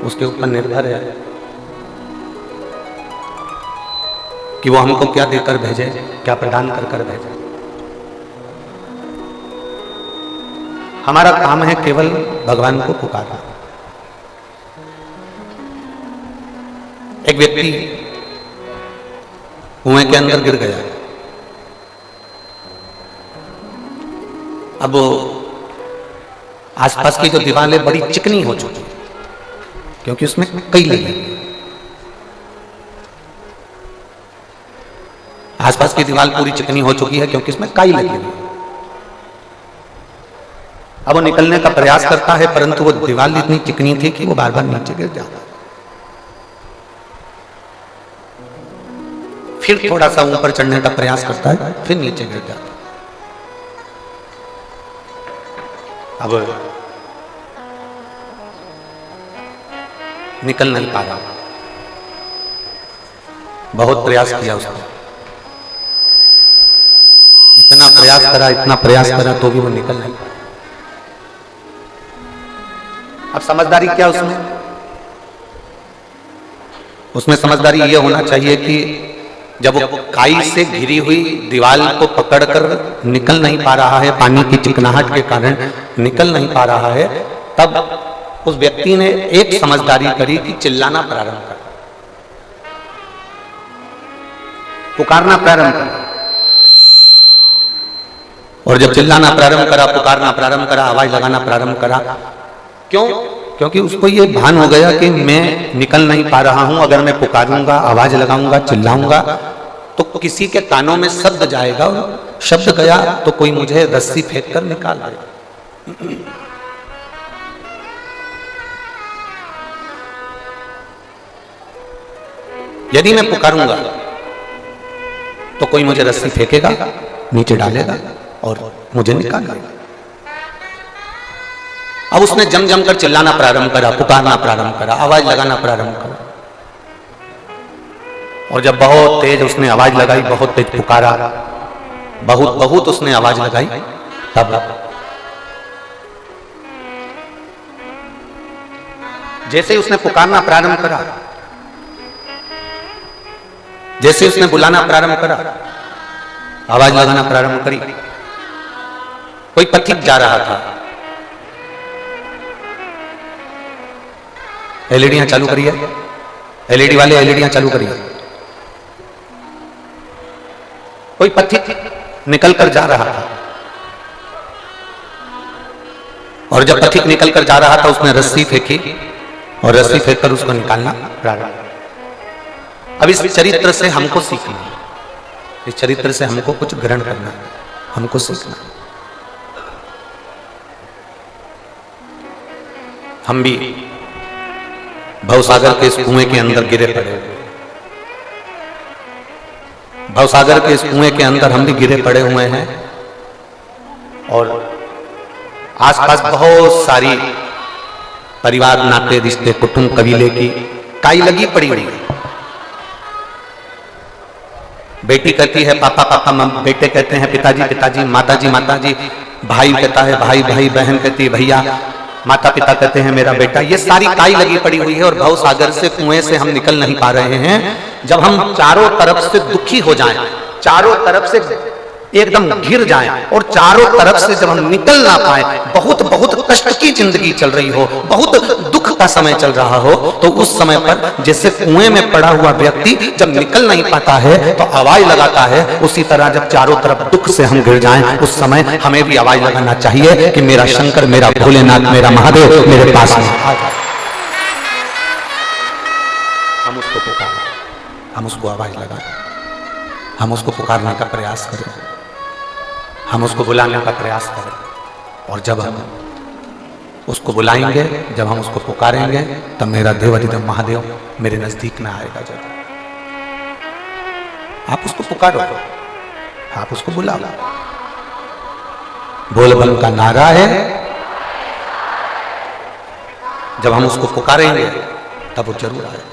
उसके ऊपर निर्भर है कि वो हमको क्या देकर भेजे, क्या प्रदान कर भेजे। हमारा काम है केवल भगवान को पुकारना। एक व्यक्ति कुएं के अंदर गिर गया। अब आसपास की जो दीवारें बड़ी चिकनी हो चुकी क्योंकि उसमें कई लगी। आसपास की दीवार पूरी चिकनी हो चुकी है क्योंकि इसमें काई लगी हुई। अब वो निकलने का प्रयास करता है परंतु वो दीवार इतनी चिकनी थी कि वो बार बार नीचे गिर जाता। फिर थोड़ा सा ऊपर चढ़ने का प्रयास करता है, फिर नीचे गिर जाता। अब निकल नहीं पा रहा। बहुत प्रयास किया उसने, इतना प्रयास करा तो भी वो निकल नहीं पाया। अब समझदारी क्या उसमें समझदारी ये होना चाहिए कि जब वो काई से घिरी हुई दीवार को पकड़कर निकल नहीं पा रहा है, पानी की चिकनाहट के कारण निकल नहीं पा रहा है, तब उस व्यक्ति ने एक समझदारी करी कि चिल्लाना प्रारंभ कर, पुकारना प्रारंभ कर। और जब चिल्लाना प्रारंभ करा, पुकारना प्रारंभ करा, आवाज लगाना प्रारंभ करा, क्यों? क्योंकि उसको ये भान हो गया कि मैं निकल नहीं पा रहा हूं। अगर मैं पुकारूंगा, आवाज लगाऊंगा, चिल्लाऊंगा तो किसी के कानों में शब्द जाएगा, और शब्द गया तो कोई मुझे रस्सी फेंक कर निकाल देगा। यदि मैं पुकारूंगा तो कोई मुझे रस्सी फेंकेगा, नीचे डालेगा और मुझे निकाल देगा। अब उसने जम कर चिल्लाना प्रारंभ करा, पुकारना प्रारंभ करा, आवाज लगाना प्रारंभ करा। और जब बहुत तेज उसने आवाज लगाई, बहुत तेज पुकारा, बहुत उसने आवाज लगाई, तब जैसे उसने पुकारना प्रारंभ करा, जैसे उसने बुलाना प्रारंभ करा, आवाज लगाना प्रारंभ करी, कोई पथिक जा रहा था। एलईडियां चालू करिए, एलईडी वाले एलईडियां चालू करिए। कोई पथिक निकल कर जा रहा था, और जब पथिक निकल कर जा रहा था उसने रस्सी फेंकी और रस्सी फेंककर उसको निकालना प्रारंभ। अब इस चरित्र से हमको सीखना, इस चरित्र से हमको कुछ ग्रहण करना, हमको सीखना। हम भी भवसागर के इस कुएं के अंदर गिरे पड़े, भवसागर के इस कुएं के अंदर हम भी गिरे पड़े हुए हैं, और आसपास बहुत सारी परिवार, नाते, रिश्ते, कुटुंब, कबीले की काई लगी पड़ी हुई है। बेटी कहती है पापा पापा, बेटे कहते हैं पिताजी पिताजी, माताजी माताजी, भाई कहता है भाई भाई, बहन कहती है भैया, माता पिता कहते हैं मेरा बेटा। ये सारी काई लगी पड़ी हुई है और भवसागर से, कुएं से हम निकल नहीं पा रहे हैं। जब हम चारों तरफ से दुखी हो जाएं, चारों तरफ से एकदम घिर जाएं, और चारों तरफ से जब हम निकल ना पाए, बहुत कष्ट की जिंदगी चल रही हो, बहुत दुख का समय चल रहा हो, तो उस समय पर जैसे कुएं में पड़ा हुआ व्यक्ति जब निकल नहीं पाता है तो आवाज लगाता है, उसी तरह जब चारों तरफ दुख से हम घिर जाएं, उस समय हमें भी आवाज लगाना चाहिए कि मेरा शंकर, मेरा भोलेनाथ, मेरा महादेव मेरे पास में आ जाए। हम उसको पुकारें, हम उसको आवाज लगाएं, हम उसको पुकारने का प्रयास करें, हम उसको बुलाने का प्रयास करें। और जब हम उसको बुलाएंगे, जब हम उसको पुकारेंगे, तब मेरा देवाधिदेव महादेव मेरे नजदीक में आएगा। जब आप उसको पुकारो, आप उसको बुलाओ, बोल बम का नारा है। जब हम उसको पुकारेंगे तब वो जरूर आएगा।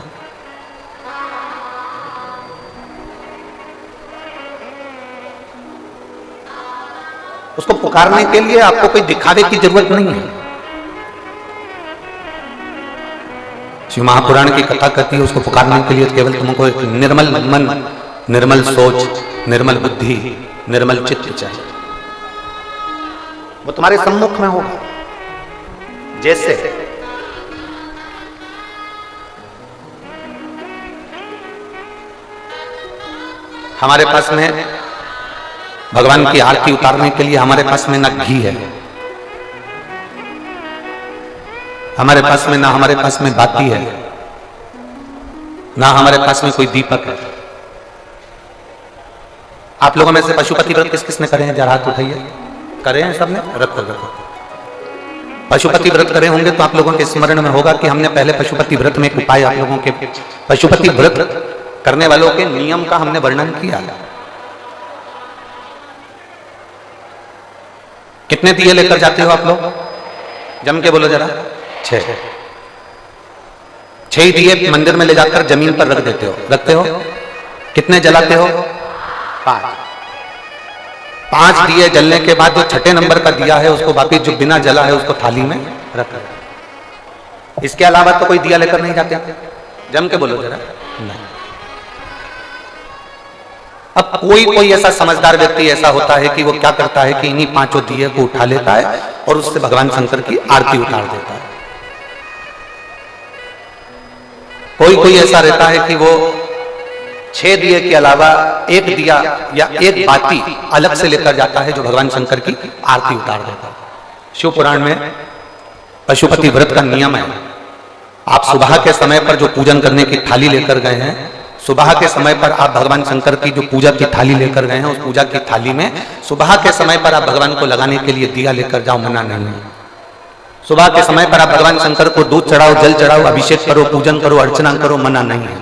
उसको पुकारने के लिए आपको कोई दिखावे की जरूरत नहीं है। शिव महापुराण की कथा करती है, उसको पुकारने के लिए केवल तुमको एक निर्मल मन, निर्मल सोच, निर्मल बुद्धि, निर्मल चित्त चाहिए। वो तुम्हारे सम्मुख में होगा। जैसे हमारे पास में भगवान की आरती उतारने के लिए हमारे पास में ना घी है, हमारे पास में ना हमारे पास में बाती है, ना हमारे पास में कोई दीपक है। आप लोगों में से पशुपति व्रत किस किसने करे हैं? जरा हाथ उठाइए। करे हैं सबने? रखो रखो। पशुपति व्रत करे होंगे तो आप लोगों के स्मरण में होगा कि हमने पहले पशुपति व्रत में एक उपाय आप लोगों के, पशुपति व्रत करने वालों के नियम का हमने वर्णन किया। कितने दिए लेकर जाते हो आप लोग? जम के बोलो जरा। 6 दिए मंदिर में ले जाकर जमीन पर रख देते हो, रखते हो? कितने जलाते हो? 5 दिए जलने के बाद जो छठे नंबर का दिया है उसको वापिस जो बिना जला है उसको थाली में रख दो। इसके अलावा तो कोई दिया लेकर नहीं जाते? जम के बोलो जरा। नहीं। अब कोई ऐसा समझदार व्यक्ति ऐसा होता है कि वो क्या करता है कि इन्हीं 5 दिए को उठा लेता है और उससे भगवान शंकर की आरती उतार देता है। कोई ऐसा रहता है कि वो 6 दिए के अलावा 1 दिया या 1 बाती अलग से लेकर जाता है जो भगवान शंकर की आरती उतार देता है। शिव पुराण में पशुपति व्रत का नियम है, आप सुबह के समय पर जो पूजन करने की थाली लेकर गए हैं, सुबह के समय पर आप भगवान शंकर की जो पूजा की थाली लेकर गए हैं, उस पूजा की थाली में सुबह के समय पर आप भगवान को लगाने के लिए दिया लेकर जाओ, मना नहीं है। सुबह के समय पर आप भगवान शंकर को दूध चढ़ाओ, जल चढ़ाओ, अभिषेक करो, पूजन करो, अर्चना करो, मना नहीं है।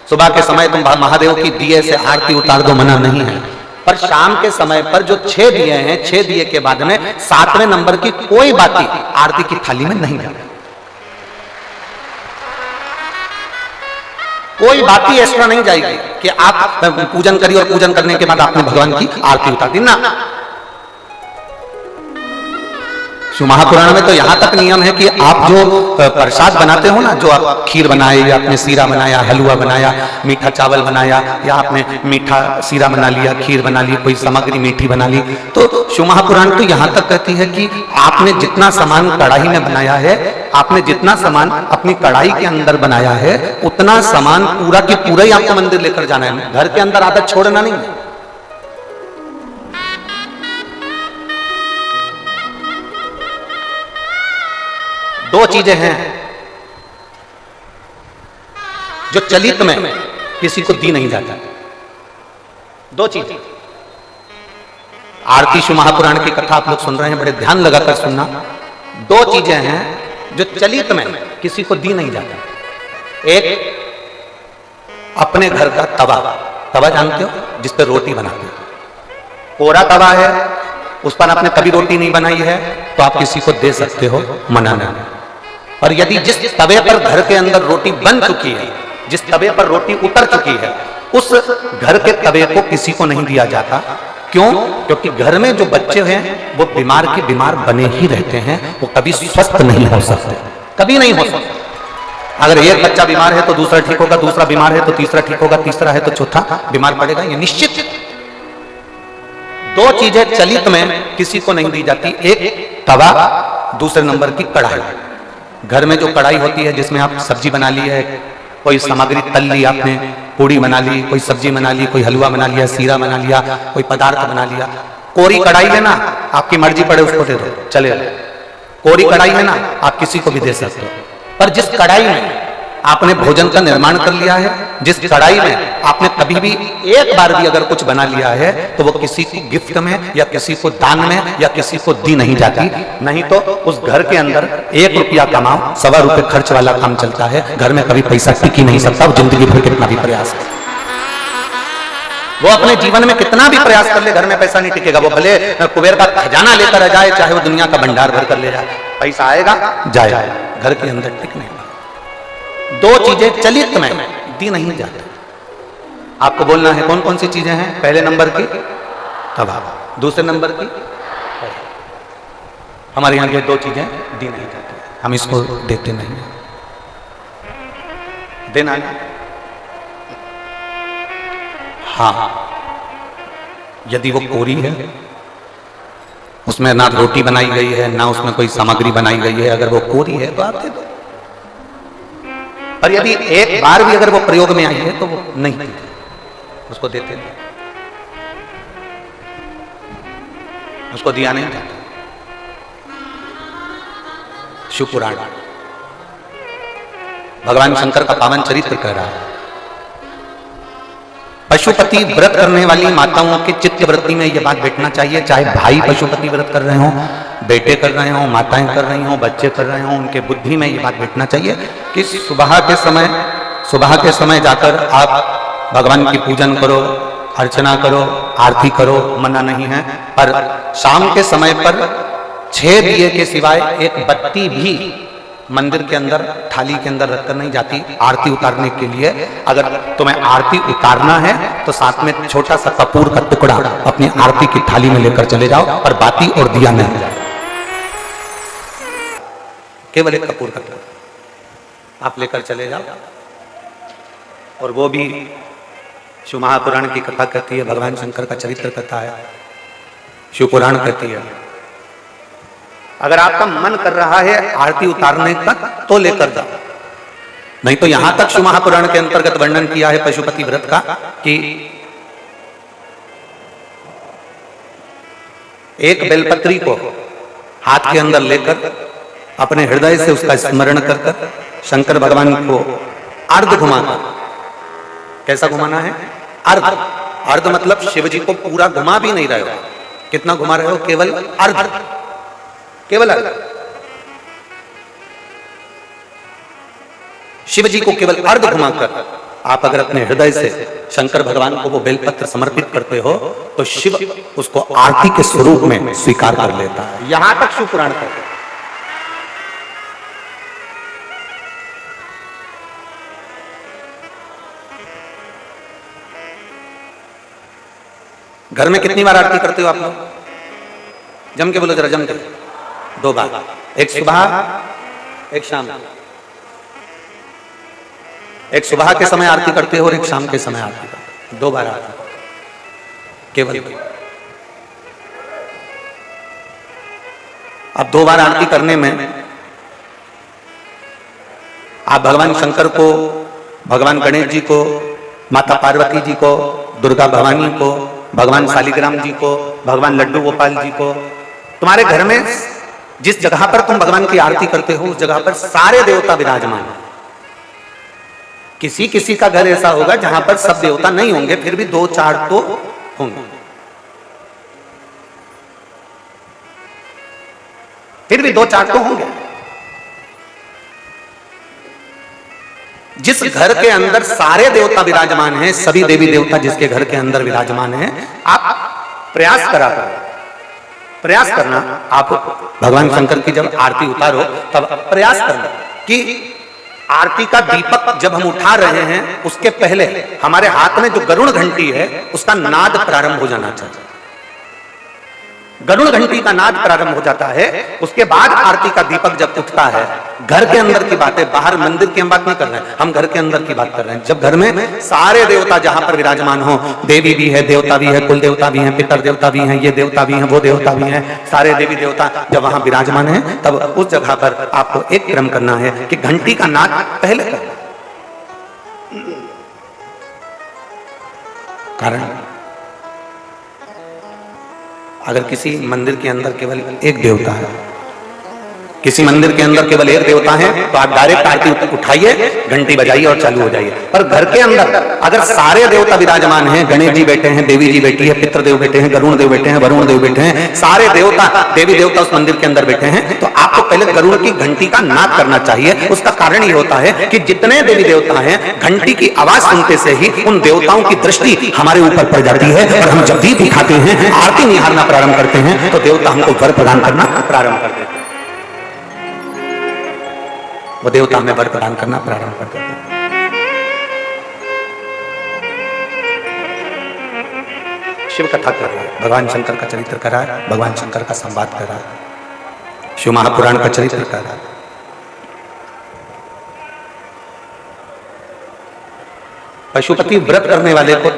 सुबह के समय तुम महादेव की दिए से आरती उतार दो, मना नहीं है। पर शाम के समय पर जो 6 दिए हैं, 6 दिए के बाद में 7वें नंबर की कोई बाती आरती की थाली में नहीं जाती। कोई बात ही एक्स्ट्रा नहीं जाएगी कि आप पूजन करिए और पूजन करने के बाद आपने भगवान की आरती उतार दी ना। शिव महापुराण में तो यहां तक नियम है कि आप जो प्रसाद बनाते हो ना, जो आप खीर बनाए या आपने सीरा बनाया, हलवा बनाया, मीठा चावल बनाया, या आपने मीठा सीरा बना लिया, खीर बना ली, कोई सामग्री मीठी बना ली, तो शिव महापुराण तो यहां तक कहती है कि आपने जितना सामान कढ़ाई में बनाया है, आपने जितना सामान अपनी कढ़ाई के अंदर बनाया है, उतना सामान पूरा की पूरा ही आपको मंदिर लेकर जाना है। घर के अंदर आदत छोड़ना नहीं है। दो चीजें हैं जो चलित में किसी को दी नहीं जाता। 2 चीजें। आरती शिव महापुराण की कथा आप लोग सुन रहे हैं, बड़े ध्यान लगाकर सुनना। 2 चीजें हैं जो चलित में किसी को दी नहीं जाता। एक अपने घर का तवा जानते हो, जिस पर रोटी बनाते हो। कोरा तवा है, उस पर आपने कभी रोटी नहीं बनाई है तो आप किसी को दे सकते हो, मना नहीं। और यदि जिस तवे पर घर के अंदर रोटी बन चुकी है, जिस तवे पर रोटी उतर चुकी है, उस घर के तवे को किसी को नहीं दिया जाता। क्यों? क्योंकि घर में जो बच्चे हैं वो बीमार के बीमार बने ही रहते हैं, वो कभी स्वस्थ नहीं हो सकते, कभी नहीं हो सकते। अगर एक बच्चा बीमार है तो दूसरा ठीक होगा, दूसरा बीमार है तो तीसरा ठीक होगा, तीसरा है तो चौथा बीमार पड़ेगा, ये निश्चित। 2 चीजें चलित में किसी को नहीं दी जाती। एक तवा, दूसरे नंबर की कढ़ाई। घर में जो कढ़ाई होती है जिसमें आप सब्जी बना ली है, कोई सामग्री तल ली आपने, पूड़ी बना ली, कोई सब्जी बना ली, कोई हलवा बना लिया, सीरा बना लिया, कोई पदार्थ बना लिया। कोरी कढ़ाई है ना, आपकी मर्जी पड़े उसको दे दो, चलेगा। कोरी कढ़ाई है ना, आप किसी को भी दे सकते हो। पर जिस कढ़ाई में आपने भोजन का निर्माण कर लिया है, जिस कढ़ाई में आपने कभी भी एक बार भी अगर कुछ बना लिया है, तो वो किसी को गिफ्ट में या किसी को दान में या किसी को दी नहीं जाती। नहीं तो उस घर के अंदर 1 रुपया कमाओ, 1.25 रुपये खर्च वाला काम चलता है। घर में कभी पैसा टिक ही नहीं सकता, जिंदगी भर कितना भी प्रयास कर, वो अपने जीवन में कितना भी प्रयास कर ले, घर में पैसा नहीं टिकेगा। वो भले कुबेर का खजाना लेकर जाए, चाहे वो दुनिया का भंडार भर कर ले जाए, पैसा आएगा जाएगा, घर के अंदर टिक नहीं। 2 चीजें चलित में दी नहीं जाती। आपको बोलना है कौन कौन सी चीजें हैं। पहले नंबर की तवा, दूसरे नंबर की, हमारे यहाँ ये 2 चीजें दी नहीं जाती, हम इसको देते नहीं। देना है। हाँ, यदि वो कोरी है, उसमें ना रोटी बनाई गई है ना उसमें कोई सामग्री बनाई गई है, अगर वो कोरी है तो आप दे दो। और यदि एक बार भी अगर वो प्रयोग में आई है तो वो नहीं देते, उसको देते नहीं, उसको दिया नहीं जाता। शिव पुराण भगवान शंकर का पावन चरित्र कह रहा है। पशुपति व्रत करने वाली माताओं के चित्त वृत्ति में यह बात बैठना चाहिए, चाहे भाई पशुपति व्रत कर रहे हो, बेटे कर रहे हो, माताएं कर रही हो, बच्चे कर रहे हो, उनके बुद्धि में यह बात बैठना चाहिए कि सुबह के समय जाकर आप भगवान की पूजन करो, अर्चना करो, आरती करो, मना नहीं है। पर शाम के समय पर 6 दिए के सिवाय एक बत्ती भी मंदिर के अंदर थाली के अंदर रखकर नहीं जाती आरती उतारने के लिए। अगर तुम्हें आरती उतारना है तो साथ में छोटा सा कपूर का टुकड़ा अपनी आरती की थाली में लेकर चले जाओ, और बाती और दिया नहीं जाए, केवल एक कपूर का टुकड़ा आप लेकर चले जाओ। और वो भी शिव महापुराण की कथा कहती है, भगवान शंकर का चरित्र कथा है, शिव पुराण कहती है। अगर आपका मन कर रहा है आरती उतारने का तो लेकर जाओ, नहीं तो यहां तक शिव महापुराण के अंतर्गत वर्णन किया है पशुपति व्रत का कि एक बेलपत्री को हाथ के अंदर लेकर अपने हृदय से उसका स्मरण कर कर शंकर भगवान को अर्ध घुमाकर, कैसा घुमाना है? अर्ध मतलब शिव जी को पूरा घुमा भी नहीं रहे हो, कितना घुमा रहे हो? केवल अर्ध, केवल अर्ध। शिव जी को केवल अर्ध घुमाकर आप अगर अपने हृदय से शंकर भगवान को वो बेलपत्र समर्पित करते हो तो शिव उसको आरती के स्वरूप में स्वीकार कर लेता है। यहां तक शिव पुराण कहते हैं। घर में कितनी बार आरती करते हो आप लोग? जम के बोलो जरा, जम के। 2 बार, एक सुबह एक शाम। एक सुबह के समय आरती करते हो और एक शाम के समय आरती करते हो, 2 बार आरती केवल। अब 2 बार आरती करने में आप भगवान शंकर को, भगवान गणेश जी को, माता पार्वती जी को, दुर्गा भवानी को, भगवान शालिग्राम जी को, भगवान लड्डू गोपाल जी को, तुम्हारे घर में जिस जगह पर तुम भगवान की आरती करते हो उस जगह पर सारे देवता विराजमान हैं। किसी किसी का घर ऐसा होगा जहां पर सब देवता नहीं होंगे, फिर भी 2-4 तो होंगे, फिर भी 2-4 तो होंगे। जिस घर के अंदर सारे देवता विराजमान हैं, सभी देवी देवता जिसके घर के अंदर विराजमान हैं, आप प्रयास करना, आप भगवान शंकर की जब आरती उतारो तब प्रयास करना कि आरती का दीपक जब हम उठा रहे हैं उसके पहले हमारे हाथ में जो गरुड़ घंटी है उसका नाद प्रारंभ हो जाना चाहिए। गरुड़ घंटी का नाद प्रारंभ हो जाता है, उसके बाद आरती का दीपक जब उठता है। घर के अंदर की बात है, बाहर मंदिर की हम बात नहीं कर रहे हैं, हम घर के अंदर की बात कर रहे हैं। जब घर में सारे देवता जहां पर विराजमान हो, देवी भी है, देवता भी है, कुल देवता भी है, पितर देवता भी हैं, ये देवता भी हैं, वो देवता भी हैं, सारे देवी देवता जब वहां विराजमान है तब उस जगह पर आपको एक क्रम करना है कि घंटी का नाद पहले करना। कारण अगर किसी मंदिर के अंदर केवल एक देवता है, किसी मंदिर के अंदर केवल एक देवता है तो आप डायरेक्ट आरती उठाइए, घंटी बजाइए और चालू हो जाइए। पर घर के अंदर अगर सारे देवता विराजमान हैं, गणेश जी बैठे हैं, देवी जी बैठी है, पितृदेव बैठे हैं, गरुड़ देव बैठे हैं, वरुण देव बैठे हैं, सारे देवता देवी देवता उस मंदिर के अंदर बैठे हैं, तो आपको पहले गरुड़ की घंटी का नाद करना चाहिए। उसका कारण ये होता है कि जितने देवी देवता हैं, घंटी की आवाज सुनते से ही उन देवताओं की दृष्टि हमारे ऊपर पड़ जाती है, और हम जब भी दिखाते हैं, आरती निहारना प्रारंभ करते हैं, तो देवता हमको वर प्रदान करना प्रारंभ कर देते हैं। वो देवता हमें वर प्रदान करना प्रारंभ कर देते हैं। शिव कथा कर रहा है, भगवान शंकर का चरित्र कर रहा है, भगवान शंकर का संवाद कर रहा है, शिव महापुराण का चरित्र कर रहा है। पशुपति व्रत करने वाले को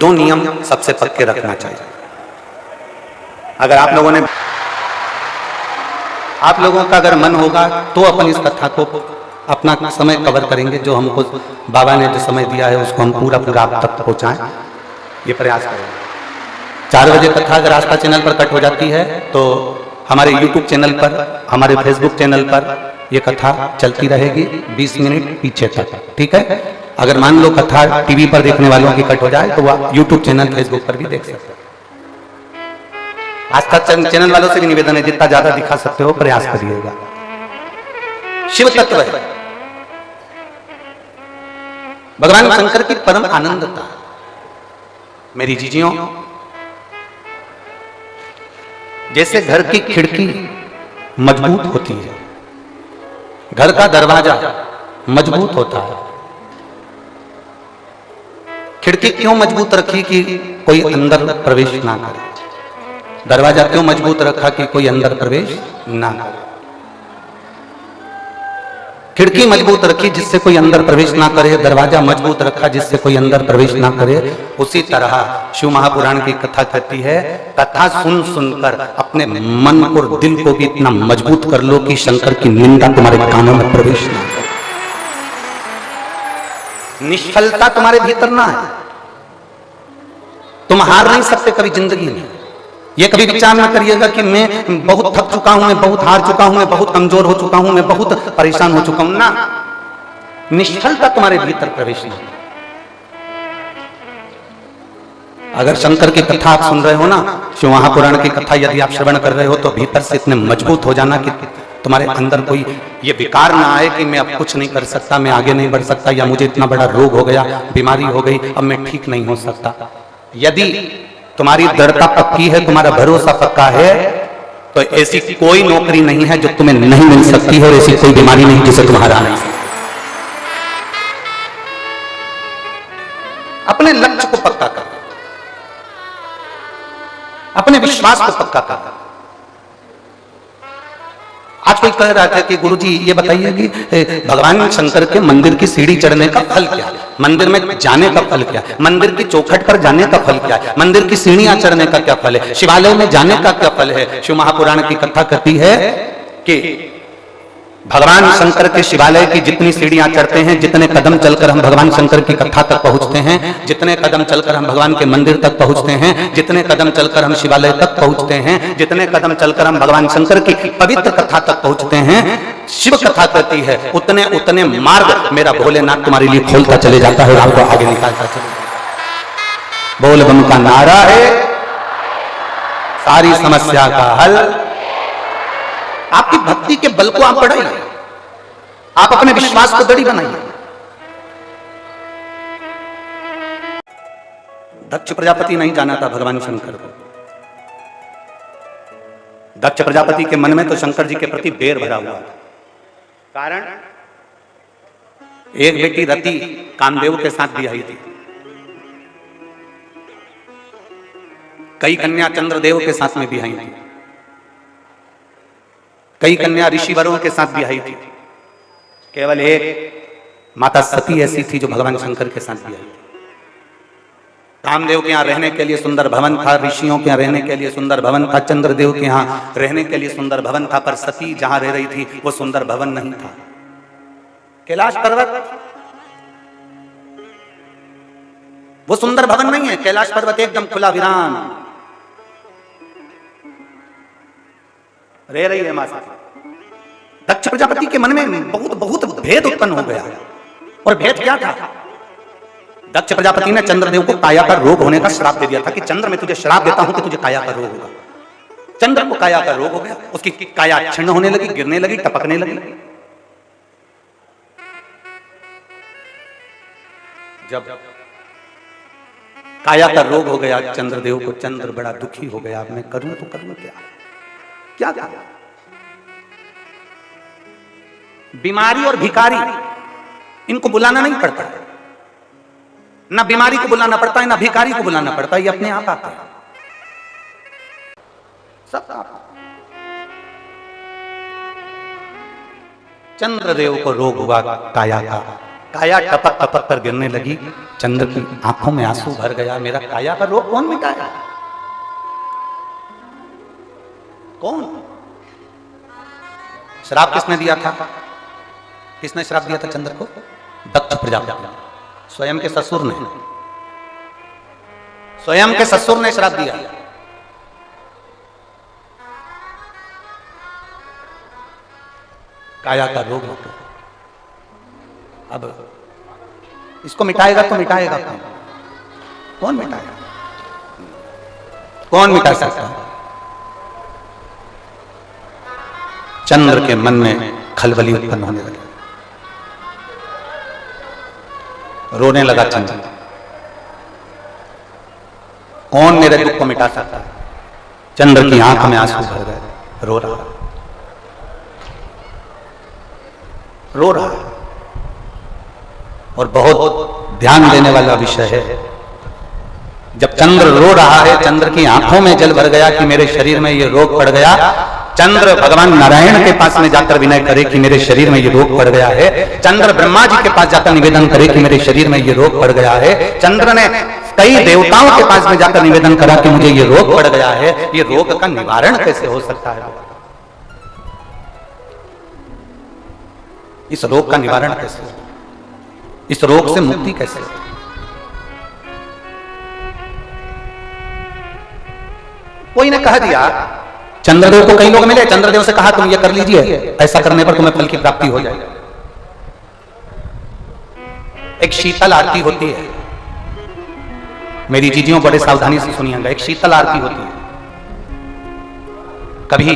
2 नियम सबसे पक्के रखना चाहिए। अगर आप लोगों का अगर मन होगा तो अपन इस कथा को अपना समय कवर करेंगे, जो हमको बाबा ने जो समय दिया है उसको हम पूरा आप तक पहुंचाएं, ये प्रयास करेंगे। 4 बजे कथा अगर आस्था चैनल पर कट हो जाती है तो हमारे YouTube चैनल पर, हमारे Facebook चैनल पर ये कथा चलती रहेगी 20 मिनट पीछे तक, ठीक है। अगर मान लो कथा टीवी पर देखने वालों की कट हो जाए तो वह YouTube चैनल, Facebook पर भी देख सकते हैं। आस्था चैनल वालों से भी निवेदन है, जितना ज्यादा दिखा सकते हो प्रयास करिएगा। शिव तत्व है, भगवान शंकर की परम आनंदता। मेरी जीजियों, जैसे घर की खिड़की मजबूत होती है, घर का दरवाजा मजबूत होता है। खिड़की क्यों मजबूत रखी कि कोई अंदर प्रवेश ना करे? दरवाजा क्यों मजबूत रखा कि कोई अंदर प्रवेश ना करे? खिड़की मजबूत रखी जिससे कोई अंदर प्रवेश ना करे, दरवाजा मजबूत रखा जिससे कोई अंदर प्रवेश ना करे। उसी तरह शिव महापुराण की कथा कहती है, कथा सुन सुनकर अपने मन और दिल को भी इतना मजबूत कर लो कि शंकर की निंदा तुम्हारे कानों में प्रवेश ना करे, निष्फलता तुम्हारे भीतर ना है। तुम हार नहीं सकते कभी जिंदगी में। ये कभी विचार ना करिएगा कि मैं बहुत थक चुका हूं, मैं बहुत हार चुका हूं, मैं बहुत कमजोर हो चुका हूं, मैं बहुत परेशान हो चुका हूं। ना, निष्फलता तुम्हारे भीतर प्रवेश नहीं। अगर शंकर की कथा आप सुन रहे हो ना, शिव महापुराण की कथा यदि आप श्रवण कर रहे हो, तो भीतर से इतने मजबूत हो जाना कि तुम्हारे अंदर कोई ये विकार ना आए कि मैं अब कुछ नहीं कर सकता, मैं आगे नहीं बढ़ सकता, या मुझे इतना बड़ा रोग हो गया, बीमारी हो गई, अब मैं ठीक नहीं हो सकता। यदि तुम्हारी दृढ़ता पक्की है, तुम्हारा भरोसा पक्का है, तो ऐसी कोई नौकरी नहीं है जो तुम्हें नहीं मिल सकती है, और ऐसी कोई बीमारी नहीं जिसे तुम हरा नहीं सकते। अपने लक्ष्य को पक्का कर, अपने विश्वास को पक्का कर। आज कोई कह रहा था कि गुरुजी ये बताइए कि भगवान शंकर के मंदिर की सीढ़ी चढ़ने का फल क्या है, मंदिर में जाने का फल क्या है, मंदिर की चौखट पर जाने का फल क्या है, मंदिर की सीढ़ियां चढ़ने का क्या फल है, शिवालय में जाने का क्या फल है। शिव महापुराण की कथा कहती है कि भगवान शंकर के शिवालय की जितनी सीढ़ियां चढ़ते हैं, जितने कदम चलकर हम भगवान शंकर की कथा तक पहुंचते हैं, जितने कदम चलकर हम भगवान के मंदिर तक पहुंचते हैं, जितने कदम चलकर हम शिवालय तक पहुंचते हैं, जितने कदम चलकर हम भगवान शंकर की पवित्र कथा तक पहुंचते हैं, शिव कथा कहती है उतने उतने मार्ग मेरा भोलेनाथ तुम्हारे लिए खोलता चले जाता है और आपको आगे निकालता चले जाता है। बोल बम का नारा है सारी समस्या का हल। आपकी भक्ति के बल को आप बढ़ाइए, आप अपने विश्वास को दृढ़ बनाइए। दक्ष प्रजापति नहीं जाना था भगवान शंकर को। दक्ष प्रजापति के मन में तो शंकर जी के प्रति बैर भरा हुआ था। कारण, एक बेटी रति कामदेव के साथ ब्याही थी, कई कन्या चंद्रदेव के साथ में ब्याही थी, कई कन्या ऋषिवरों के साथ ब्याही थी, केवल एक माता सती ऐसी थी जो भगवान शंकर के साथ ब्याही थी। कामदेव के यहाँ रहने के लिए सुंदर भवन था, ऋषियों के यहाँ रहने के लिए सुंदर भवन था, चंद्रदेव के यहाँ रहने के लिए सुंदर भवन था, पर सती जहां रह रही थी वो सुंदर भवन नहीं था। कैलाश पर्वत वो सुंदर भवन नहीं है, कैलाश पर्वत एकदम खुला वीरान रह रही है मां सती। दक्ष प्रजापति के मन में बहुत बहुत भेद उत्पन्न हो गया। और भेद क्या था? दक्ष प्रजापति ने चंद्रदेव को काया का रोग होने का श्राप दे दिया था कि चंद्र मैं तुझे श्राप देता हूं कि तुझे काया का रोग होगा। चंद्र को काया का रोग हो गया, उसकी काया क्षीण होने लगी, गिरने लगी, टपकने लगी। जब काया का रोग हो गया चंद्रदेव को, चंद्र बड़ा दुखी हो गया। मैं करूं तो करूं क्या क्या? बीमारी और भिखारी इनको बुलाना नहीं पड़ता, ना बीमारी को बुलाना पड़ता है, ना भिखारी को बुलाना पड़ता है, ये अपने आप आता है सब। चंद्रदेव को रोग हुआ काया का, काया टपक टपक कर गिरने लगी। चंद्र की आंखों में आंसू भर गया। मेरा काया का रोग कौन मिटाया? कौन? श्राप किसने दिया था? किसने श्राप दिया था चंद्र को? दक्ष प्रजापति। स्वयं के ससुर ने, स्वयं के ससुर ने श्राप दिया। काया का रोग हो गया। अब इसको मिटाएगा तो मिटाएगा कौन? कौन मिटाएगा? कौन मिटा सकता है? चंद्र के मन में खलबली उत्पन्न होने लगी। रोने लगा चंद्र। कौन मेरे दुख को मिटा सकता है? चंद्र की आंख में आंसू भर गए। रो रहा, रो रहा। और बहुत ध्यान देने वाला विषय है, जब चंद्र रो रहा है, चंद्र की आंखों में जल भर गया कि मेरे शरीर में ये रोग पड़ गया। चंद्र भगवान नारायण के पास में जाकर विनय करे कि मेरे शरीर में ये रोग पड़ गया है। चंद्र ब्रह्मा जी के पास जाकर निवेदन करे कि मेरे शरीर में ये रोग पड़ गया है। चंद्र ने कई देवताओं के पास में जाकर निवेदन करा कि मुझे ये रोग पड़ गया है। ये रोग का निवारण कैसे हो सकता है? इस रोग का निवारण कैसे? इस रोग से मुक्ति कैसे? कोई ने कह दिया, चंद्रदेव को कई लोग मिले, चंद्रदेव से कहा तुम ये कर लीजिए, ऐसा करने पर तुम्हें फल की प्राप्ति हो जाएगी। एक शीतल आरती होती है, मेरी जीजियों बड़े सावधानी से सुनिएगा। एक शीतल आरती होती है। कभी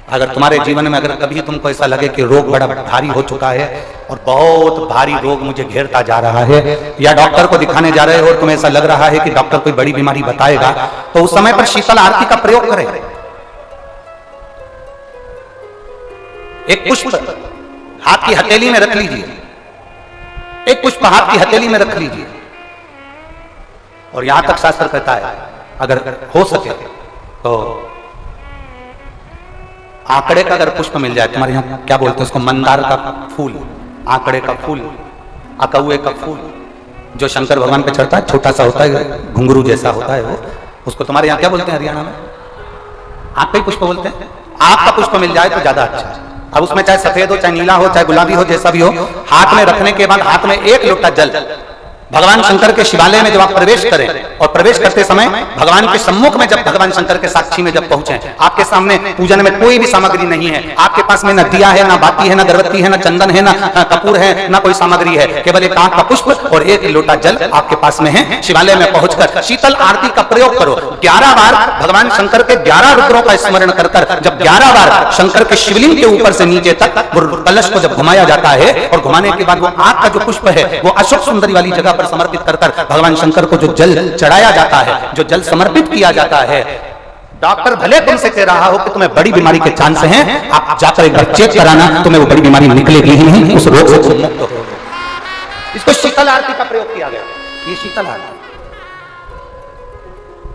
अगर तुम्हारे जीवन में अगर कभी तुमको ऐसा लगे कि रोग बड़ा भारी हो चुका है और बहुत भारी रोग मुझे घेरता जा रहा है, या डॉक्टर को दिखाने जा रहे हो और तुम्हें ऐसा लग रहा है कि डॉक्टर कोई बड़ी बीमारी बताएगा, तो उस समय पर शीतल आरती का प्रयोग करें। एक पुष्प हाथ की हथेली में रख लीजिए, एक पुष्प हाथ की हथेली में रख लीजिए। और यहां तक शास्त्र कहता है अगर हो सके तो आंकड़े का अगर पुष्प मिल जाए, तुम्हारे यहाँ क्या बोलते हैं उसको, मंदार का फूल, आंकड़े का फूल, अकौए का फूल, जो शंकर भगवान पे चढ़ता है, छोटा सा होता है, घुंघरू जैसा होता है वो, उसको तुम्हारे यहाँ क्या बोलते हैं हरियाणा में? आंख का पुष्प बोलते हैं। आंख का पुष्प मिल जाए तो ज्यादा अच्छा है। अब उसमें चाहे सफेद हो, चाहे नीला हो, चाहे गुलाबी हो, जैसा भी हो, हाथ में रखने के बाद हाथ में एक लोटा जल भगवान शंकर के शिवालय में जब आप प्रवेश करें, और प्रवेश करते समय भगवान के सम्मुख में जब भगवान शंकर के साक्षी में जब पहुंचे, आपके सामने पूजन में कोई भी सामग्री नहीं है, आपके पास में न दिया है, ना बाती है, ना गर्भवती है, ना चंदन है, ना कपूर है, ना कोई सामग्री है, केवल एक आंख का पुष्प और एक लोटा जल आपके पास में है। शिवालय में पहुंचकर शीतल आरती का प्रयोग करो। 11 बार भगवान शंकर के 11 रुद्रों का स्मरण कर जब 11 बार शंकर के शिवलिंग के ऊपर से नीचे तक कलश को जब घुमाया जाता है, और घुमाने के बाद वो आंख का जो पुष्प है वो अशोक सुंदरी वाली जगह पर समर्पित कर भगवान शंकर को जो जल चढ़ाया जाता है, जो जल समर्पित किया जाता है, डॉक्टर भले तुमसे कह रहा हो कि तुम्हें बड़ी बीमारी के चांस हैं, आप जाकर एक बार चेक कराना, तुम्हें वो बड़ी बीमारी निकलेगी ही नहीं, उस रोग से तुम मुक्त हो। इसको शीतल आरती का प्रयोग किया गया। ये शीतल आरती,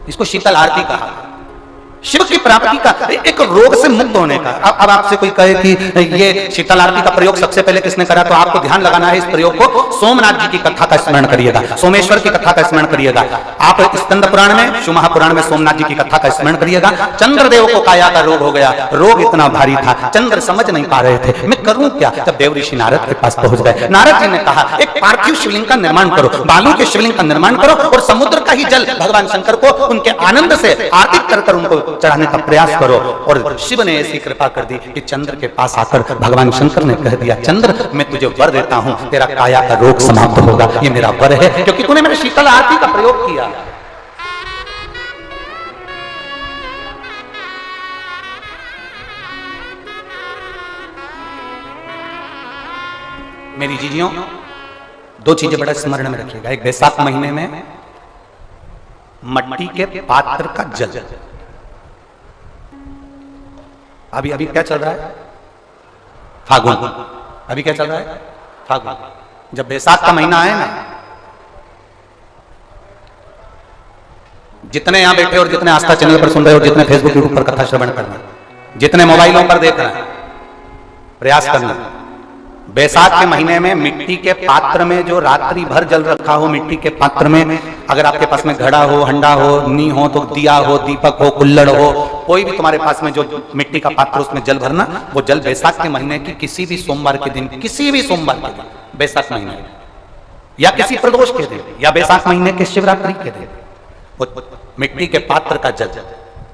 इसको शीतल आरती कहा। शिव की प्राप्ति का, एक रोग से मुक्त होने का। अब आपसे कोई कहे कि ये शीतल आरती का प्रयोग सबसे पहले किसने करा, तो आपको ध्यान लगाना है इस प्रयोग को सोमनाथ जी की कथा का स्मरण करिएगा, सोमेश्वर की कथा का स्मरण करिएगा। आप स्कंद पुराण में, शिव महापुराण में सोमनाथ जी की कथा का स्मरण करिएगा। चंद्रदेव को काया का रोग हो गया, रोग इतना भारी था, चंद्र समझ नहीं पा रहे थे, मैं करूं क्या। जब देव ऋषि नारद के पास पहुंच गए, नारद जी ने कहा एक पार्थिव शिवलिंग का निर्माण करो, बालू के शिवलिंग का निर्माण करो, और समुद्र का ही जल भगवान शंकर को उनके आनंद से आरती कर उनको चढ़ाने का प्रयास करो। और शिव ने ऐसी कृपा कर दी कि चंद्र के पास आकर भगवान शंकर ने कह दिया, चंद्र मैं तुझे वर देता हूं, तेरा काया का रोग समाप्त होगा, ये मेरा वर है, क्योंकि तूने मेरे शीतल आरती का प्रयोग किया। मेरी जीजियों, 2 चीजें बड़ा स्मरण में रखिएगा। एक, बैसाख महीने में मट्टी के पात्र का जल, अभी अभी क्या चल रहा है, फागुन, अभी क्या चल रहा है, फागुन। जब बैसाख का महीना आए ना, जितने यहां बैठे और जितने आस्था चैनल पर सुन रहे हो, जितने फेसबुक यूट्यूब पर कथा श्रवण करना, जितने मोबाइलों पर देख रहे हैं, प्रयास करना बैसाख के महीने में मिट्टी के पात्र में जो रात्रि भर जल रखा हो, मिट्टी के पात्र में, अगर आपके पास में घड़ा हो, हंडा हो, नी हो तो दिया हो, दीपक हो, कुल्हड़ हो, कोई भी तुम्हारे पास में जो मिट्टी का पात्र उसमें जल भरना, वो जल बैसाख के महीने की किसी भी सोमवार के दिन, किसी भी सोमवार के दिन, बैसाख महीने या किसी प्रदोष के दिन या बैसाख महीने के शिवरात्रि के दिन, वो मिट्टी के पात्र का जल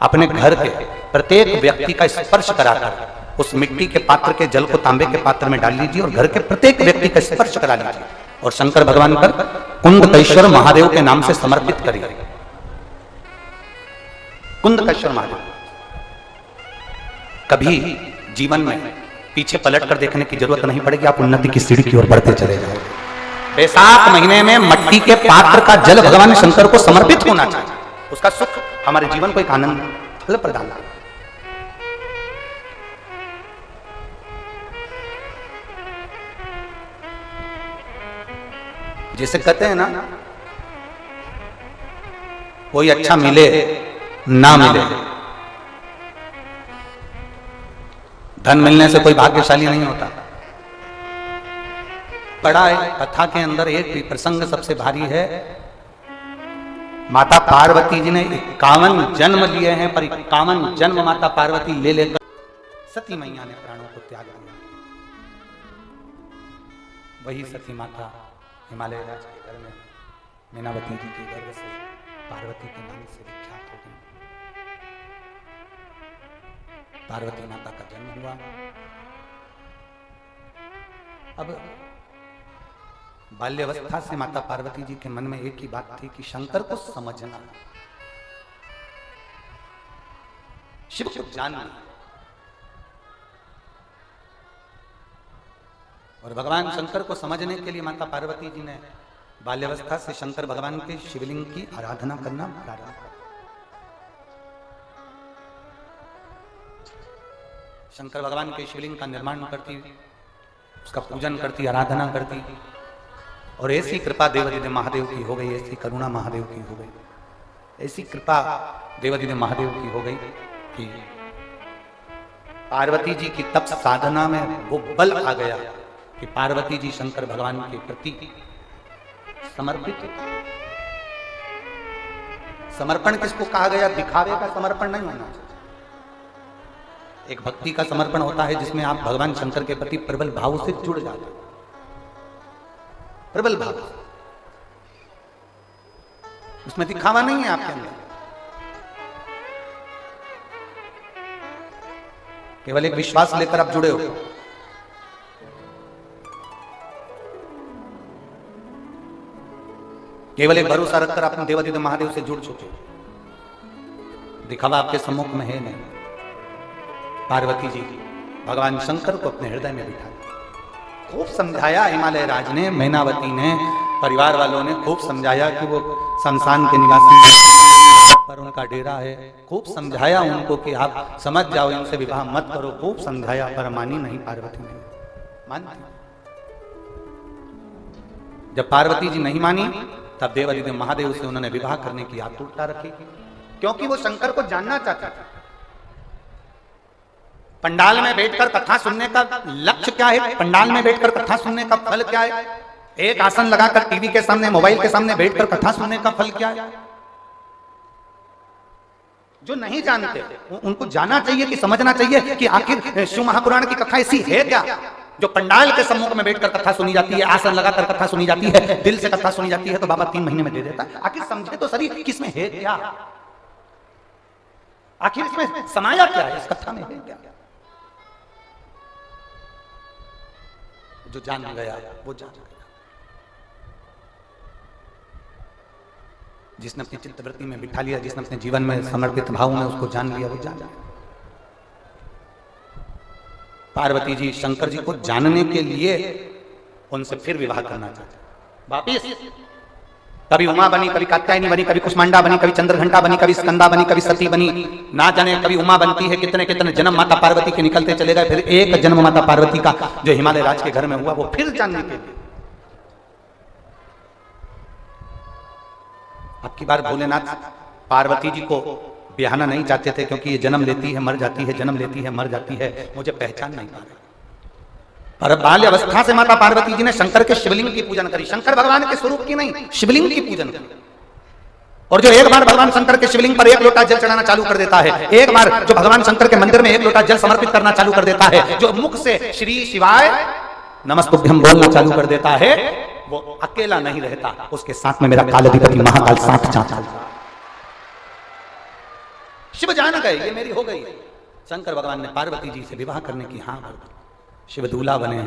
अपने घर के प्रत्येक व्यक्ति का स्पर्श कराकर उस मिट्टी के पात्र के जल को तांबे के पात्र में डाल लीजिए और घर के प्रत्येक व्यक्ति का स्पर्श करा लीजिए और शंकर भगवान पर कुंडकेश्वर महादेव के नाम से समर्पित करिए। कुंडकेश्वर महादेव। कभी जीवन में पीछे पलट कर देखने की जरूरत नहीं पड़ेगी, आप उन्नति की सीढ़ी की ओर बढ़ते चले जाओगे। बैसाख महीने में मिट्टी के पात्र का जल भगवान शंकर को समर्पित होना चाहिए, उसका सुख हमारे जीवन को एक आनंद फल प्रदान। जैसे कहते हैं ना, कोई अच्छा मिले ना मिले, धन मिलने से कोई भाग्यशाली नहीं होता। बड़ा है कथा के अंदर एक प्रसंग सबसे भारी है। माता पार्वती जी ने 51 जन्म लिए हैं, पर 51 जन्म माता पार्वती ले लेकर सती मैया ने प्राणों को त्याग दिया। वही सती माता हिमालय राज के घर में मीनावती जी के गर्भ से पार्वती के नाम से विख्यात हो गई। पार्वती माता का जन्म हुआ। अब बाल्यावस्था से माता पार्वती जी के मन में एक ही बात थी कि शंकर को समझना, शिव को जानना। और भगवान शंकर को समझने के लिए माता पार्वती जी ने बाल्यावस्था से शंकर भगवान के शिवलिंग की आराधना करना प्रारंभ किया। शंकर भगवान के शिवलिंग का निर्माण करती, उसका पूजन करती, आराधना करती, और ऐसी कृपा देवादिदेव महादेव की हो गई, ऐसी करुणा महादेव की हो गई, ऐसी कृपा देवादिदेव महादेव की हो गई कि पार्वती जी की तप साधना में वो बल आ गया कि पार्वती जी शंकर भगवान के प्रति समर्पित। समर्पण किसको कहा गया? दिखावे का समर्पण नहीं होना चाहिए। एक भक्ति का समर्पण होता है जिसमें आप भगवान शंकर के प्रति प्रबल भाव से जुड़ जाते हैं, प्रबल भाव। उसमें दिखावा नहीं है आपके अंदर, केवल एक विश्वास लेकर आप जुड़े हो। केवल एक भरोसा रखकर आप देवादिदेव महादेव से जुड़ चुके। दिखावा आपके सम्मुख में है नहीं। पार्वती जी भगवान शंकर को अपने हृदय में बिठा, खूब समझाया हिमालय राज ने, मैनावती ने, परिवार वालों ने खूब समझाया कि वो शमशान के निवासी पर उनका डेरा है। खूब समझाया उनको कि आप समझ जाओ, इनसे विवाह मत करो। खूब समझाया पर मानी नहीं पार्वती ने। मानती। जब पार्वती जी नहीं मानी तब देवादिदेव महादेव से उन्होंने विवाह करने की आतुरता रखी, क्योंकि वो शंकर को जानना चाहते थे। पंडाल में बैठकर कथा सुनने का लक्ष्य क्या है? पंडाल में बैठकर कथा सुनने का फल क्या है? एक आसन लगाकर टीवी के सामने, मोबाइल के सामने बैठकर कथा सुनने का फल क्या है? जो नहीं जानते उनको जानना चाहिए कि समझना चाहिए कि आखिर शिव महापुराण की कथा ऐसी है क्या जो पंडाल के सम्मुख में बैठकर कथा सुनी जाती है, आसन लगाकर कथा सुनी जाती है, दिल से कथा सुनी जाती है तो बाबा 3 महीने में दे देता है। आखिर समझे तो सही किसमें है क्या, आखिर इसमें समाया क्या है, इस कथा में है क्या। जो जान गया वो जान गया। जिसने अपनी चित्तवृत्ति में बिठा लिया, जिसने अपने जीवन में समर्पित भाव में उसको जान लिया, वो जान गया। पार्वती जी शंकर जी को जानने के लिए उनसे फिर विवाह करना चाहते वापिस। कभी उमा बनी, कभी कात्यायनी बनी, कभी कुष्मांडा बनी, कभी चंद्रघंटा बनी, कभी स्कंदा बनी, कभी सती बनी, ना जाने कभी उमा बनती है। कितने कितने जन्म माता पार्वती के निकलते चले गए। फिर एक जन्म माता पार्वती का जो हिमालय राज के घर में हुआ वो फिर जानने के लिए। अब की बार भोलेनाथ पार्वती जी को ब्याहना नहीं चाहते थे, क्योंकि ये जन्म लेती है मर जाती है, जन्म लेती है मर जाती है, मुझे पहचान नहीं पा रहे। पर बाल्य अवस्था से माता पार्वती जी ने शंकर के शिवलिंग की पूजन करी, शंकर भगवान के स्वरूप की नहीं, शिवलिंग की पूजन करी। और जो एक बार भगवान शंकर के शिवलिंग पर एक लोटा जल चढ़ाना चालू कर देता है, एक बार जो भगवान शंकर के मंदिर में एक लोटा जल समर्पित करना चालू कर देता है, जो मुख से श्री शिवाय नमस्तुभ्यम बोलना चालू कर देता है, वो अकेला नहीं रहता, उसके साथ में मेरा कालाधिपति महाकाल साथ चलता। शिव जान गए ये मेरी हो गई। शंकर भगवान ने पार्वती जी से विवाह करने की हाँ कर दी, शिव दूल्हा बने,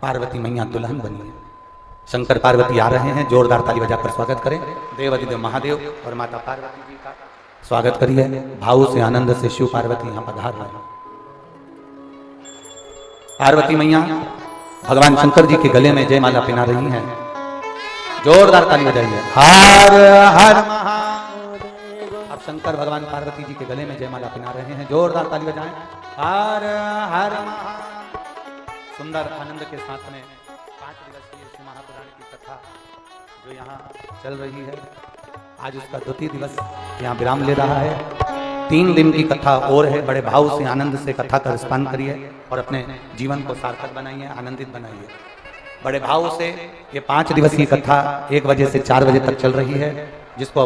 पार्वती मैया दुल्हन बनी है। शंकर पार्वती आ रहे हैं, जोरदार ताली बजाकर स्वागत करें। देवाधिदेव महादेव और माता पार्वती जी का स्वागत करिए। भाव से आनंद से शिव पार्वती यहाँ पधार रहे हैं। पार्वती मैया भगवान शंकर जी के गले में जयमाला पहना रही हैं, जोरदार ताली बजाइए। हर हर महादेव। अब शंकर भगवान पार्वती जी के गले में जयमाला पहना रहे हैं, जोरदार ताली बजाएं। हर हर महादेव। सुंदर आनंद के साथ में 5 दिवसीय श्री महापुराण की कथा जो यहाँ चल रही है, आज उसका द्वितीय दिवस यहाँ विराम ले रहा है। 3 दिन की कथा और है। बड़े भाव से आनंद से कथा का स्मरण करिए और अपने जीवन को सार्थक बनाइए, आनंदित बनाइए। बड़े भाव से ये 5 दिवसीय कथा 1 बजे से 4 बजे तक चल रही है, जिसको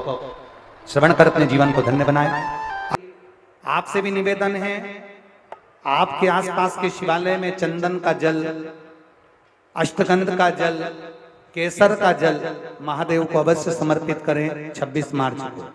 श्रवण कर अपने जीवन को धन्य बनाए। आपसे भी निवेदन है, आपके आसपास के शिवालय में चंदन का जल, अष्टगंध का जल, केसर का जल महादेव को अवश्य समर्पित करें 26 मार्च को।